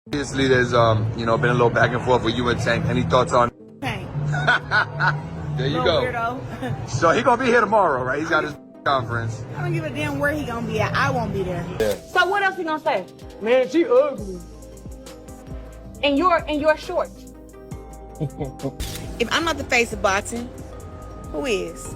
Obviously, there's been a little back and forth with you and Tank. Any thoughts on? Tank. There you go. Weirdo. So he gonna be here tomorrow, right? He's got his conference. I don't give a damn where he gonna be at. I won't be there. Yeah. So what else he gonna say? Man, she ugly. And you're short. If I'm not the face of boxing, who is?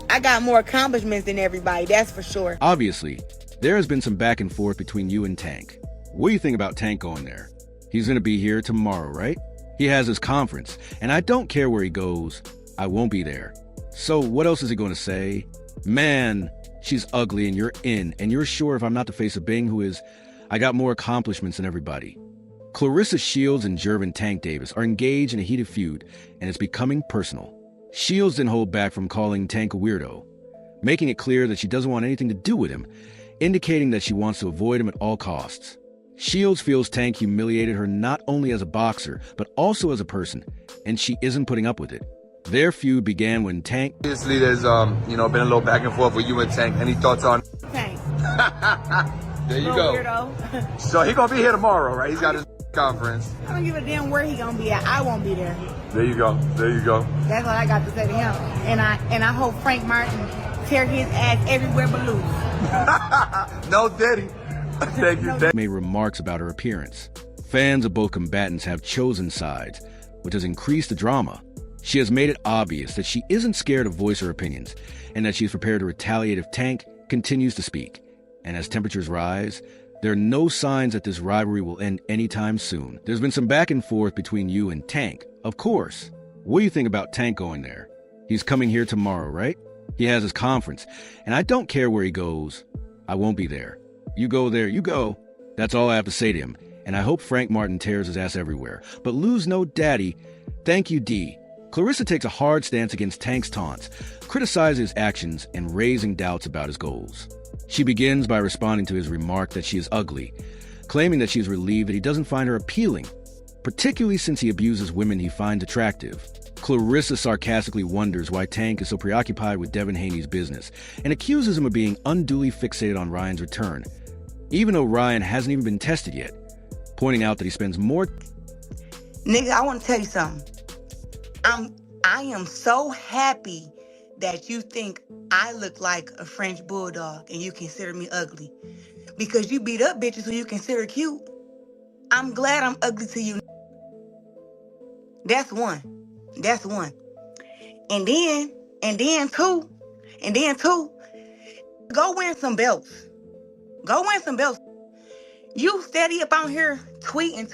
I got more accomplishments than everybody, that's for sure. Obviously, there has been some back and forth between you and Tank. What do you think about Tank going there? He's gonna be here tomorrow, right? He has his conference, and I don't care where he goes. I won't be there. So what else is he gonna say? Man, she's ugly and you're in, and you're sure if I'm not the face of Bing, who is, I got more accomplishments than everybody. Claressa Shields and Gervonta Tank Davis are engaged in a heated feud, and it's becoming personal. Shields didn't hold back from calling Tank a weirdo, making it clear that she doesn't want anything to do with him, indicating that she wants to avoid him at all costs. Shields feels Tank humiliated her not only as a boxer, but also as a person, and she isn't putting up with it. Their feud began when Tank... Obviously, there's been a little back and forth with you and Tank. Any thoughts on? Tank. There you go. Weirdo. So he gonna be here tomorrow, right? He's got his conference. I don't give a damn where he gonna be at. I won't be there. There you go. There you go. That's what I got to say to him. And I hope Frank Martin tear his ass everywhere but loose. No, Diddy. Thank you. Thank made remarks about her appearance. Fans of both combatants have chosen sides, which has increased the drama. She has made it obvious that she isn't scared to voice her opinions, and that she's prepared to retaliate if Tank continues to speak. And as temperatures rise, there are no signs that this rivalry will end anytime soon. There's been some back and forth between you and Tank, of course. What do you think about Tank going there? He's coming here tomorrow, right? He has his conference, and I don't care where he goes. I won't be there. You go there, you go. That's all I have to say to him, and I hope Frank Martin tears his ass everywhere. But lose no daddy. Thank you, D. Claressa takes a hard stance against Tank's taunts, criticizes his actions, and raising doubts about his goals. She begins by responding to his remark that she is ugly, claiming that she is relieved that he doesn't find her appealing, particularly since he abuses women he finds attractive. Claressa sarcastically wonders why Tank is so preoccupied with Devin Haney's business, and accuses him of being unduly fixated on Ryan's return, even though Ryan hasn't even been tested yet, pointing out that he spends more... Nigga, I want to tell you something. I am so happy that you think I look like a French bulldog and you consider me ugly. Because you beat up bitches who you consider cute. I'm glad I'm ugly to you. That's one. That's one. And then two, go win some belts. Go win some belts. You steady up out here tweeting.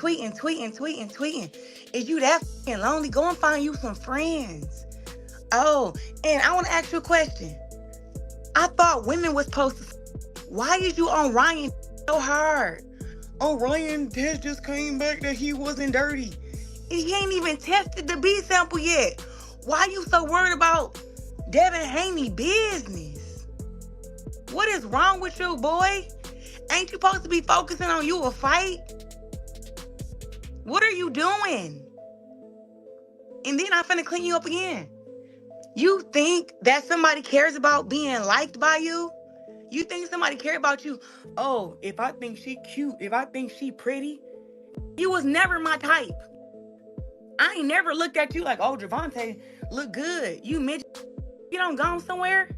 Is you that fucking lonely? Go and find you some friends. Oh, and I want to ask you a question. I thought women was supposed to... Why is you on Ryan so hard? Oh, Ryan test just came back that he wasn't dirty. He ain't even tested the B sample yet. Why you so worried about Devin Haney business? What is wrong with you, boy? Ain't you supposed to be focusing on you a fight? What are you doing? And then I'm finna clean you up again. You think that somebody cares about being liked by you? You think somebody cares about you? Oh, if I think she cute, if I think she pretty, you was never my type. I ain't never looked at you like, oh, Gervonta look good. You midget, you don't gone somewhere?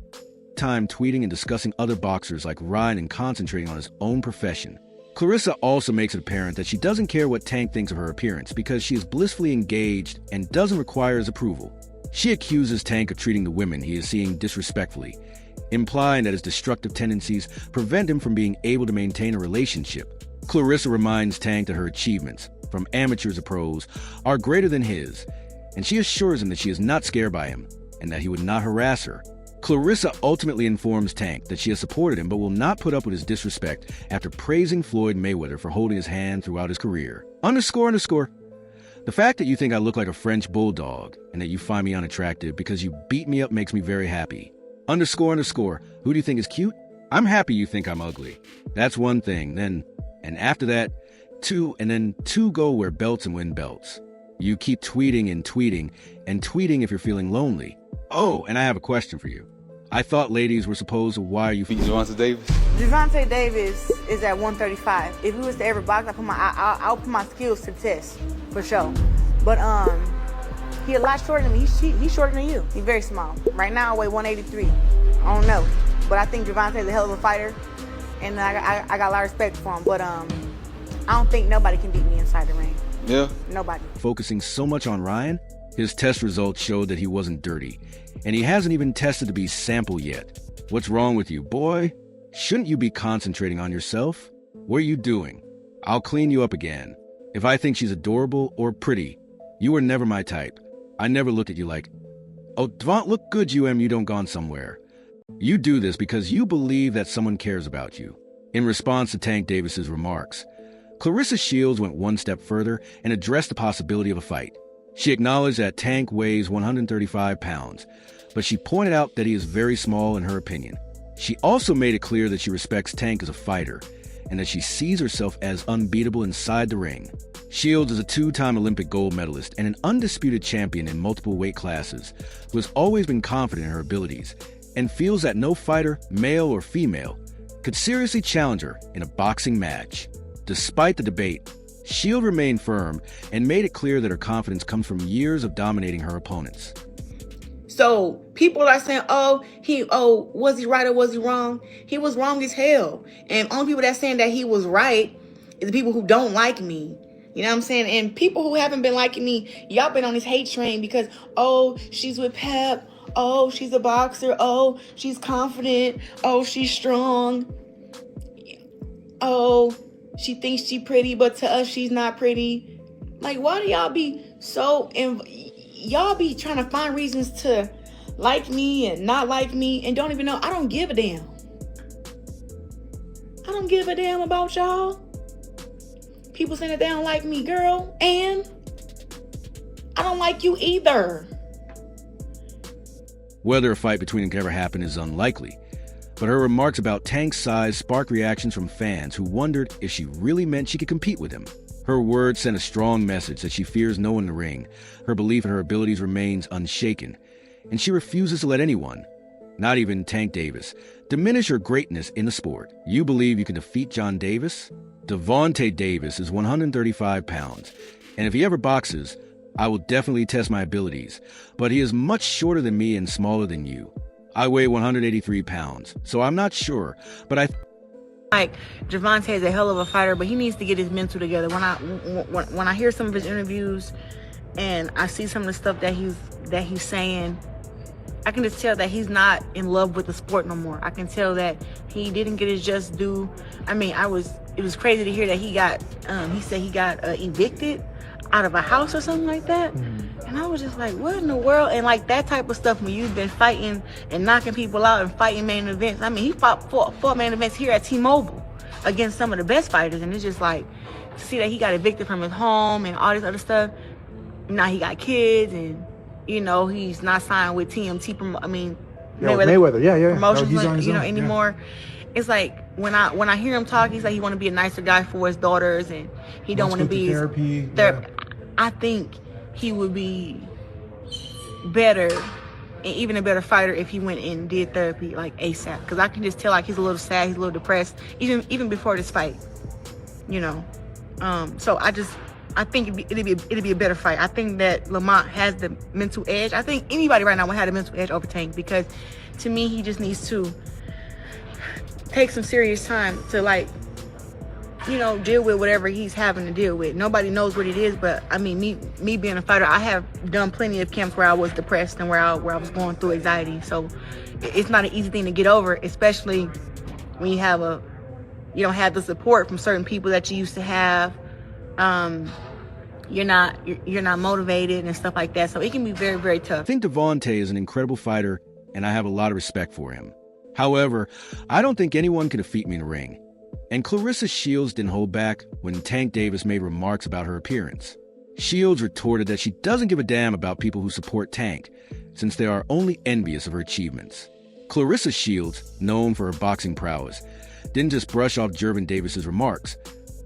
Time tweeting and discussing other boxers like Ryan and concentrating on his own profession. Claressa also makes it apparent that she doesn't care what Tank thinks of her appearance because she is blissfully engaged and doesn't require his approval. She accuses Tank of treating the women he is seeing disrespectfully, implying that his destructive tendencies prevent him from being able to maintain a relationship. Claressa reminds Tank that her achievements, from amateurs to pros, are greater than his, and she assures him that she is not scared by him and that he would not harass her. Claressa ultimately informs Tank that she has supported him but will not put up with his disrespect after praising Floyd Mayweather for holding his hand throughout his career. __. The fact that you think I look like a French bulldog and that you find me unattractive because you beat me up makes me very happy. __. Who do you think is cute? I'm happy you think I'm ugly. That's one thing. Then, and after that, two, and then two go wear belts and win belts. You keep tweeting and tweeting and tweeting if you're feeling lonely. Oh, and I have a question for you. I thought ladies were supposed to wire you. Gervonta Davis? Gervonta Davis is at 135. If he was to ever box, I'll put my skills to the test, for sure. But he a lot shorter than me. He's shorter than you. He's very small. Right now I weigh 183. I don't know, but I think Gervonta is a hell of a fighter, and I got a lot of respect for him. But I don't think nobody can beat me inside the ring. Yeah. Nobody. Focusing so much on Ryan, his test results showed that he wasn't dirty, and he hasn't even tested to be sample yet. What's wrong with you, boy? Shouldn't you be concentrating on yourself? What are you doing? I'll clean you up again. If I think she's adorable or pretty, you were never my type. I never looked at you like, oh, Devont, look good, you don't gone somewhere. You do this because you believe that someone cares about you. In response to Tank Davis's remarks, Claressa Shields went one step further and addressed the possibility of a fight. She acknowledged that Tank weighs 135 pounds, but she pointed out that he is very small in her opinion. She also made it clear that she respects Tank as a fighter and that she sees herself as unbeatable inside the ring. Shields is a two-time Olympic gold medalist and an undisputed champion in multiple weight classes who has always been confident in her abilities and feels that no fighter, male or female, could seriously challenge her in a boxing match. Despite the debate, Shields remained firm and made it clear that her confidence comes from years of dominating her opponents. So people are saying, was he right or was he wrong? He was wrong as hell. And only people that's saying that he was right is the people who don't like me. You know what I'm saying? And people who haven't been liking me, y'all been on this hate train because, oh, she's with Pep. Oh, she's a boxer. Oh, she's confident. Oh, she's strong. Oh, she thinks she's pretty, but to us, she's not pretty. Like, why do y'all be so... y'all be trying to find reasons to like me and not like me and don't even know. I don't give a damn. I don't give a damn about y'all. People saying that they don't like me, girl, and I don't like you either. Whether a fight between them could ever happen is unlikely, but her remarks about Tank's size sparked reactions from fans who wondered if she really meant she could compete with him. Her words sent a strong message that she fears no one in the ring, her belief in her abilities remains unshaken, and she refuses to let anyone, not even Tank Davis, diminish her greatness in the sport. You believe you can defeat John Davis? Gervonta Davis is 135 pounds, and if he ever boxes, I will definitely test my abilities, but he is much shorter than me and smaller than you. I weigh 183 pounds, so I'm not sure, but like, Gervonta is a hell of a fighter, but he needs to get his mental together. When I hear some of his interviews and I see some of the stuff that he's saying, I can just tell that he's not in love with the sport no more. I can tell that he didn't get his just due. I mean, it was crazy to hear that he said he got evicted out of a house or something like that. And I was just like, what in the world? And like that type of stuff, when you've been fighting and knocking people out and fighting main events. I mean, he fought four main events here at T-Mobile against some of the best fighters. And it's just like, to see that he got evicted from his home and all this other stuff. Now he got kids and, you know, he's not signed with TMT. Mayweather, yeah. Promotions, No, he's on his own, anymore. Yeah. It's like when I hear him talk, he's like he want to be a nicer guy for his daughters and he don't want to be therapy. Yeah. I think he would be better and even a better fighter if he went and did therapy like ASAP. Because I can just tell like he's a little sad, he's a little depressed, even before this fight. You know, so I think it'd be a better fight. I think that Lamont has the mental edge. I think anybody right now would have the mental edge over Tank because to me he just needs to take some serious time to like, you know, deal with whatever he's having to deal with. Nobody knows what it is, but I mean, me being a fighter, I have done plenty of camps where I was depressed and where I was going through anxiety. So it's not an easy thing to get over, especially when you don't have the support from certain people that you used to have. You're not motivated and stuff like that. So it can be very, very tough. I think Gervonta is an incredible fighter, and I have a lot of respect for him. However, I don't think anyone can defeat me in the ring. And Claressa Shields didn't hold back when Tank Davis made remarks about her appearance. Shields retorted that she doesn't give a damn about people who support Tank, since they are only envious of her achievements. Claressa Shields, known for her boxing prowess, didn't just brush off Gervonta Davis's remarks.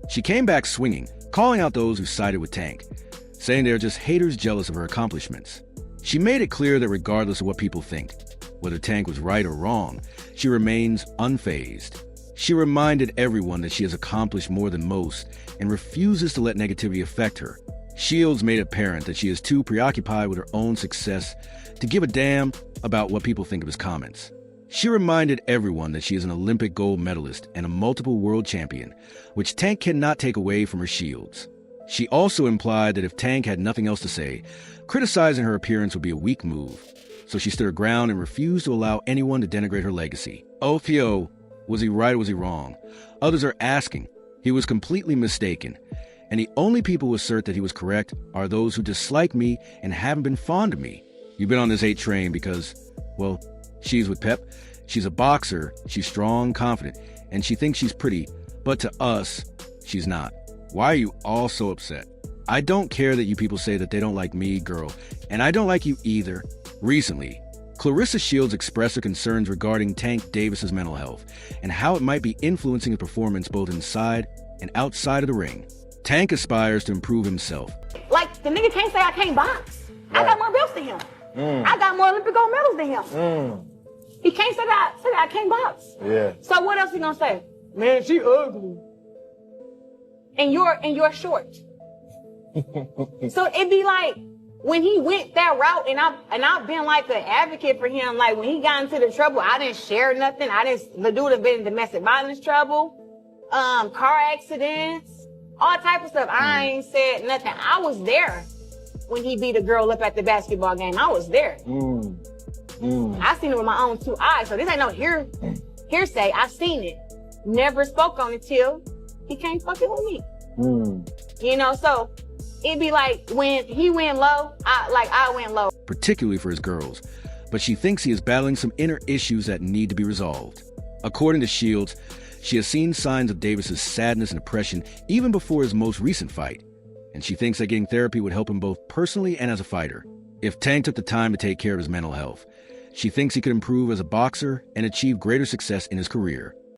She came back swinging, calling out those who sided with Tank, saying they're just haters jealous of her accomplishments. She made it clear that regardless of what people think, Whether Tank was right or wrong, she remains unfazed. She reminded everyone that she has accomplished more than most and refuses to let negativity affect her. Shields made it apparent that she is too preoccupied with her own success to give a damn about what people think of his comments. She reminded everyone that she is an Olympic gold medalist and a multiple world champion, which Tank cannot take away from her Shields. She also implied that if Tank had nothing else to say, criticizing her appearance would be a weak move. So she stood her ground and refused to allow anyone to denigrate her legacy. tOutOfYou, was he right or was he wrong? Others are asking. He was completely mistaken. And the only people who assert that he was correct are those who dislike me and haven't been fond of me. You've been on this hate train because, well, she's with Pep. She's a boxer. She's strong, confident, and she thinks she's pretty. But to us, she's not. Why are you all so upset? I don't care that you people say that they don't like me, girl, and I don't like you either. Recently, Claressa Shields expressed her concerns regarding Tank Davis's mental health and how it might be influencing his performance both inside and outside of the ring. Tank aspires to improve himself. Like, the nigga can't say I can't box. Right. I got more belts than him. I got more Olympic gold medals than him. He can't say that I can't box. Yeah. So what else he gonna say? Man, she ugly. And you're short. So it'd be like, when he went that route, and I've been like an advocate for him, like when he got into the trouble, I didn't share nothing. The dude had been in domestic violence trouble, car accidents, all type of stuff. I ain't said nothing. I was there when he beat a girl up at the basketball game. I was there. I seen it with my own two eyes. So this ain't no hearsay. I seen it. Never spoke on it till he came fucking with me. You know, so it'd be like when he went low, I went low. Particularly for his girls, but she thinks he is battling some inner issues that need to be resolved. According to Shields, she has seen signs of Davis's sadness and depression even before his most recent fight, and she thinks that getting therapy would help him both personally and as a fighter. If Tank took the time to take care of his mental health, she thinks he could improve as a boxer and achieve greater success in his career.